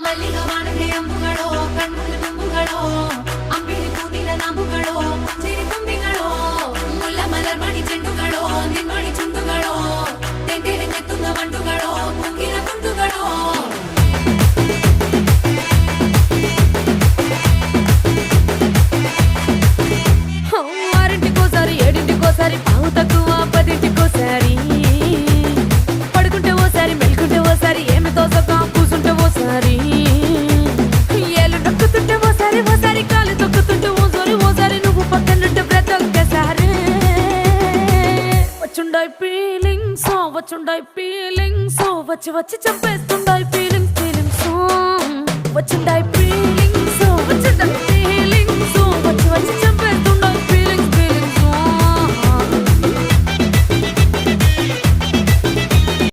ಮಲ್ಲಿಗ ವಾಣದೆ ಅಂಬುಗಳೋ ಕಣ್ಮುಳ್ಳು ತುಂಬುಗಳೋ ಅಂಬಿಳಿ ಕೂದಿನ ನಾಂಬುಗಳೋ ಮುಂಚಿರಿ ತುಂಬಿಗಳೋ ಮುಲ್ಲ ಮಲರ್ ಮಣಿ ಚೆಂಡುಗಳೋ ನಿನ್ಮಣಿ ಚುಂಡುಗಳೋ ತೆಂಟೆರೆ ನೆತ್ತುಂಗ ಮಂಡುಗಳೋ ಮುಂಗಿನ ತುಂಡುಗಳೋ ఆరింటికోసారి ఏడింటికోసారి పావు తక్కువ పదింటికోసారి పడుకుంటే ఓసారి మెలుకుంటే ఓసారి ఏమి తోసక కూసుంటే ఓసారి ఏళ్ళు నొక్కుతుంటే ఓసారి ఓసారి కాలు తొక్కుతుంటే ఓసారి నువ్వు పక్కనుంటే బ్రతొక్కసారి వచ్చుండాయి ఫీలింగ్స్ వచ్చి వచ్చి చంపేస్తుండాయి ఫీలింగ్స్ వచ్చుండాయి ఫీలింగ్స్ వచ్చుండాయి